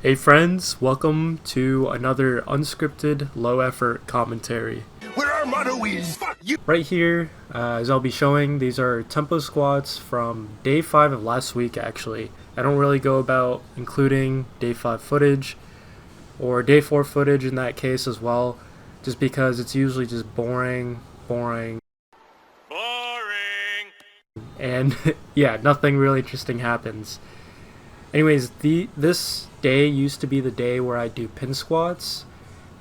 Hey friends, welcome to another unscripted, low-effort commentary. Where our motto is fuck you. Right here, as I'll be showing, these are tempo squats from day 5 of last week actually. I don't really go about including day 5 footage, or day 4 footage in that case as well, just because it's usually just boring, and yeah, nothing really interesting happens. Anyways, this day used to be the day where I do pin squats,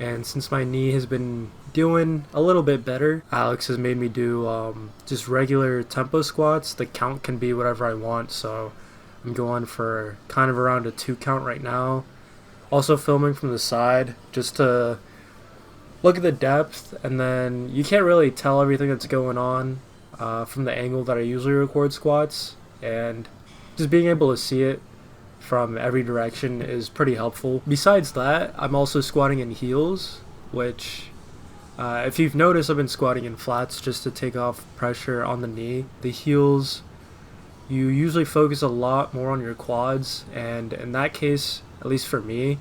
and since my knee has been doing a little bit better, Alex has made me do just regular tempo squats. The count can be whatever I want, so I'm going for kind of around a 2 count right now. Also filming from the side just to look at the depth, and then you can't really tell everything that's going on from the angle that I usually record squats, and just being able to see it from every direction is pretty helpful. Besides that, I'm also squatting in heels, which if you've noticed, I've been squatting in flats just to take off pressure on the knee. The heels, you usually focus a lot more on your quads, and in that case, at least for me,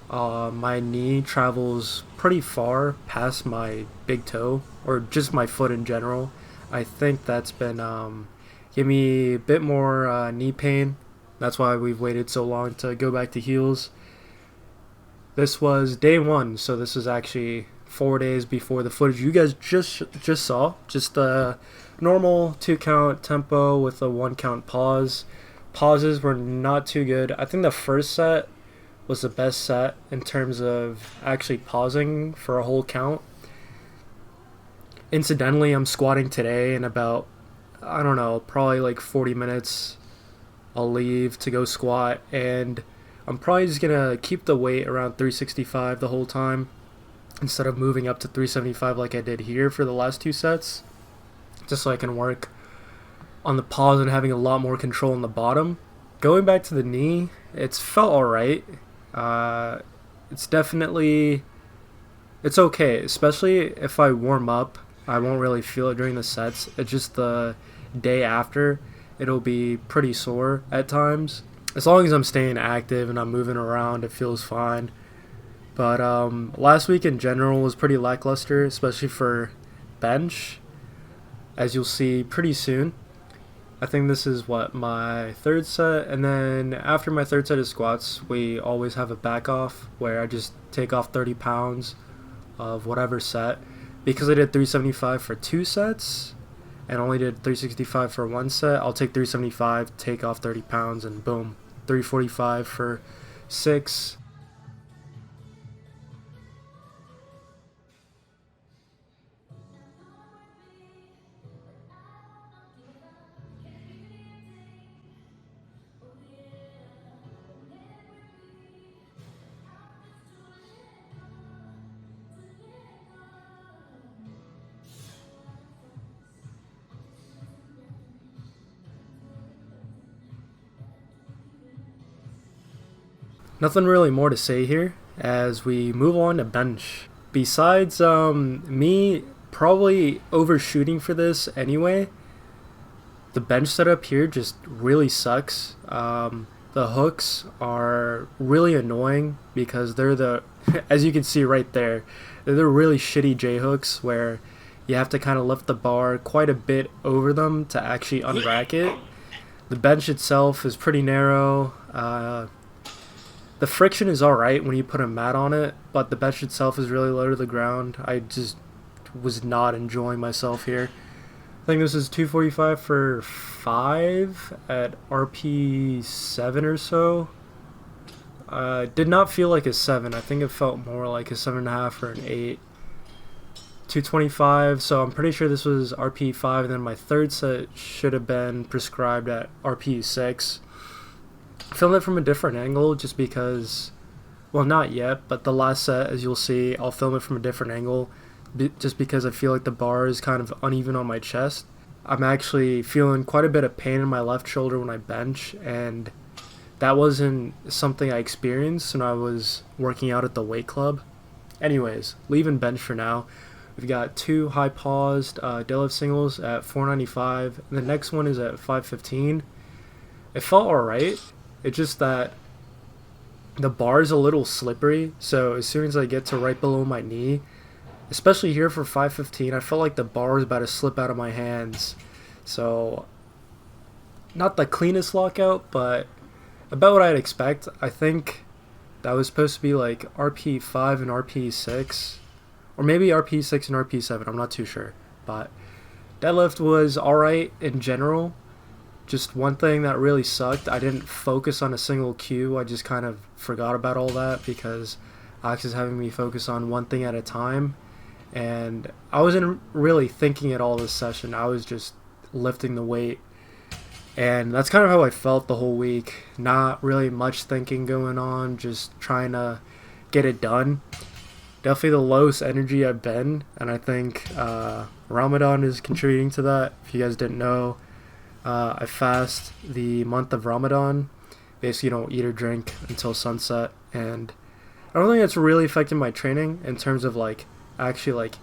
my knee travels pretty far past my big toe, or just my foot in general. I think that's been giving me a bit more knee pain. That's why we've waited so long to go back to heels. This was day 1, so this is actually 4 days before the footage you guys just saw. Just a normal 2 count tempo with a 1 count pause. Pauses were not too good. I think the first set was the best set in terms of actually pausing for a whole count. Incidentally, I'm squatting today in about, I don't know, probably like 40 minutes. I'll leave to go squat, and I'm probably just gonna keep the weight around 365 the whole time instead of moving up to 375 like I did here for the last 2 sets, just so I can work on the pause and having a lot more control on the bottom. Going back to the knee, it's felt alright. It's okay, especially if I warm up. I won't really feel it during the sets. It's just the day after, it'll be pretty sore at times. As long as I'm staying active and I'm moving around, it feels fine. But last week in general was pretty lackluster, especially for bench, as you'll see pretty soon. I think this is my 3rd set, and then after my 3rd set of squats, we always have a back off where I just take off 30 pounds of whatever set. Because I did 375 for 2 sets and only did 365 for 1 set, I'll take 375, take off 30 pounds, and boom, 345 for 6. Nothing really more to say here as we move on to bench. Besides me probably overshooting for this anyway, the bench setup here just really sucks. The hooks are really annoying because they're the, as you can see right there, they're the really shitty J hooks where you have to kind of lift the bar quite a bit over them to actually unrack it. The bench itself is pretty narrow. The friction is alright when you put a mat on it, but the bench itself is really low to the ground. I just was not enjoying myself here. I think this is 245 for 5 at RP 7 or so. Did not feel like a 7. I think it felt more like a 7.5 or an 8. 225, so I'm pretty sure this was RP 5, and then my 3rd set should have been prescribed at RP 6. Film it from a different angle just because, well, not yet, but the last set, as you'll see, I'll film it from a different angle just because I feel like the bar is kind of uneven on my chest. I'm actually feeling quite a bit of pain in my left shoulder when I bench, and that wasn't something I experienced when I was working out at the weight club. Anyways, leaving bench for now. We've got 2 high paused deadlift singles at 495, and the next one is at 515. It felt alright. It's just that the bar is a little slippery, so as soon as I get to right below my knee, especially here for 515, I felt like the bar is about to slip out of my hands. So, not the cleanest lockout, but about what I'd expect. I think that was supposed to be like RP5 and RP6, or maybe RP6 and RP7, I'm not too sure. But deadlift was alright in general. Just one thing that really sucked, I didn't focus on a single cue. I just kind of forgot about all that because Alex is having me focus on one thing at a time. And I wasn't really thinking at all this session. I was just lifting the weight. And that's kind of how I felt the whole week. Not really much thinking going on, just trying to get it done. Definitely the lowest energy I've been, and I think Ramadan is contributing to that. If you guys didn't know, I fast the month of Ramadan. Basically, don't eat or drink until sunset, and I don't think it's really affecting my training in terms of like actually like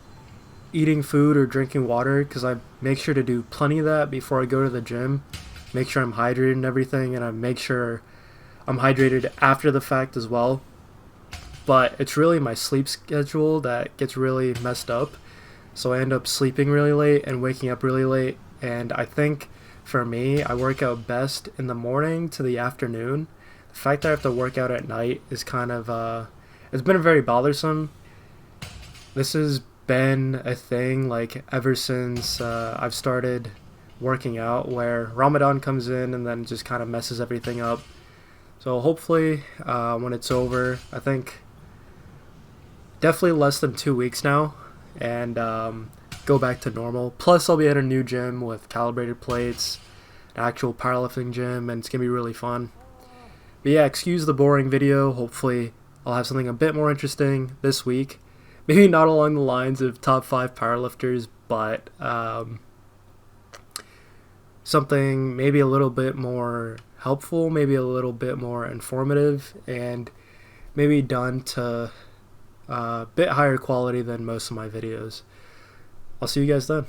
eating food or drinking water, because I make sure to do plenty of that before I go to the gym. Make sure I'm hydrated and everything, and I make sure I'm hydrated after the fact as well. But it's really my sleep schedule that gets really messed up. So I end up sleeping really late and waking up really late. And I think for me, I work out best in the morning to the afternoon. The fact that I have to work out at night is kind of, it's been very bothersome. This has been a thing like ever since I've started working out, where Ramadan comes in and then just kind of messes everything up. So hopefully when it's over, I think definitely less than 2 weeks now, and go back to normal. Plus I'll be at a new gym with calibrated plates, an actual powerlifting gym, and it's gonna be really fun. But yeah, excuse the boring video. Hopefully I'll have something a bit more interesting this week. Maybe not along the lines of top 5 powerlifters, but something maybe a little bit more helpful, maybe a little bit more informative, and maybe done to a bit higher quality than most of my videos. I'll see you guys then.